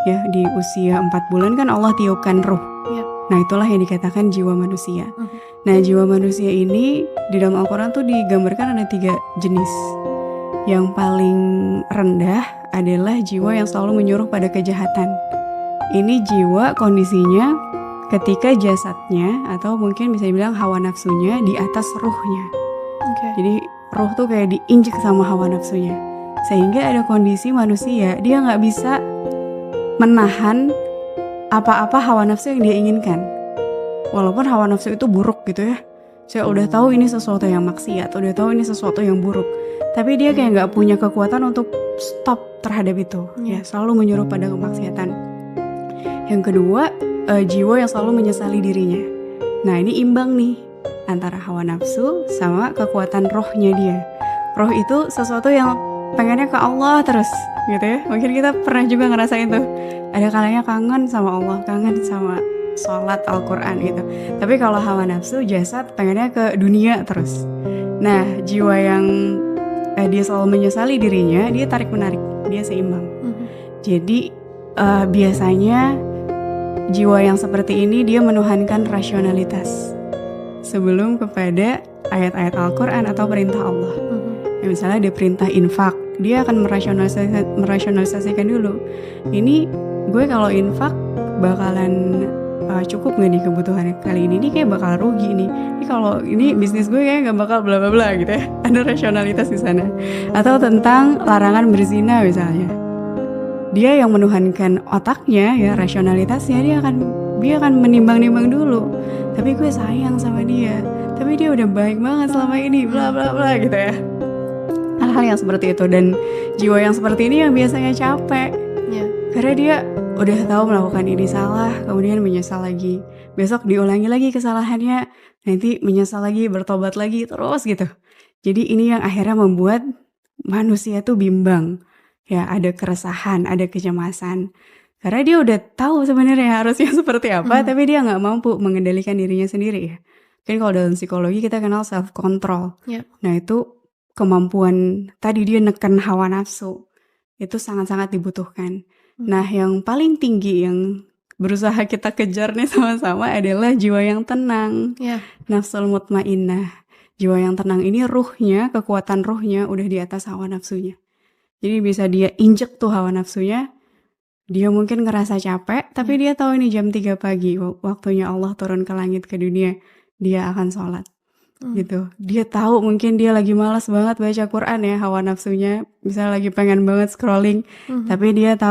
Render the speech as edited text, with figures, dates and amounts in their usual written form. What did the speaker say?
ya di usia 4 bulan kan Allah tiupkan ruh. Iya. Nah itulah yang dikatakan jiwa manusia. Mhm. Nah jiwa manusia ini di dalam Al-Quran tuh digambarkan ada 3 jenis. Yang paling rendah adalah jiwa yang selalu menyuruh pada kejahatan. Ini jiwa kondisinya ketika jasadnya atau mungkin bisa dibilang hawa nafsunya di atas ruhnya. Oke. Jadi ruh tuh kayak diinjek sama hawa nafsunya. Sehingga ada kondisi manusia dia nggak bisa menahan apa-apa hawa nafsu yang dia inginkan. Walaupun hawa nafsu itu buruk gitu ya. Saya udah tahu ini sesuatu yang maksiat, udah tahu ini sesuatu yang buruk. Tapi dia kayak nggak punya kekuatan untuk stop terhadap itu. Ya, selalu menyuruh pada kemaksiatan. Yang kedua, jiwa yang selalu menyesali dirinya. Nah ini imbang nih antara hawa nafsu sama kekuatan rohnya dia. Roh itu sesuatu yang pengennya ke Allah terus gitu ya. Mungkin kita pernah juga ngerasain tuh. Ada kalanya kangen sama Allah, kangen sama sholat Al-Quran gitu. Tapi kalau hawa nafsu, jasad pengennya ke dunia terus. Nah jiwa yang dia selalu menyesali dirinya, dia tarik menarik, dia seimbang. Jadi biasanya jiwa yang seperti ini dia menuhankan rasionalitas sebelum kepada ayat-ayat Al-Quran atau perintah Allah. Ya, misalnya dia perintah infak, dia akan merasionalisasikan dulu. Ini gue kalau infak bakalan cukup gak nih kebutuhan kali ini? Ini kayak bakal rugi nih. Ini kalau ini bisnis gue kayak gak bakal bla bla bla gitu ya. Ada rasionalitas di sana. Atau tentang larangan berzina misalnya. Dia yang menuhankan otaknya ya, rasionalitasnya, dia akan menimbang-nimbang dulu. Tapi gue sayang sama dia. Tapi dia udah baik banget selama ini, bla bla bla gitu ya. Hal-hal yang seperti itu, dan jiwa yang seperti ini yang biasanya capek. Karena dia udah tahu melakukan ini salah, kemudian menyesal lagi. Besok diulangi lagi kesalahannya, nanti menyesal lagi, bertobat lagi, terus gitu. Jadi ini yang akhirnya membuat manusia tuh bimbang. Ya, ada keresahan, ada kecemasan. Karena dia udah tahu sebenarnya harusnya seperti apa, tapi dia nggak mampu mengendalikan dirinya sendiri ya. Kan kalau dalam psikologi kita kenal self control. Nah itu kemampuan tadi dia neken hawa nafsu itu sangat-sangat dibutuhkan. Nah yang paling tinggi yang berusaha kita kejar nih sama-sama adalah jiwa yang tenang. Nafsul mutmainnah. Jiwa yang tenang ini ruhnya, kekuatan ruhnya udah di atas hawa nafsunya. Jadi bisa dia injek tuh hawa nafsunya. Dia mungkin ngerasa capek, tapi dia tahu ini jam 3 pagi, waktunya Allah turun ke langit ke dunia. Dia akan sholat. Gitu. Dia tahu mungkin dia lagi malas banget baca Quran ya, hawa nafsunya misalnya lagi pengen banget scrolling, tapi dia tahu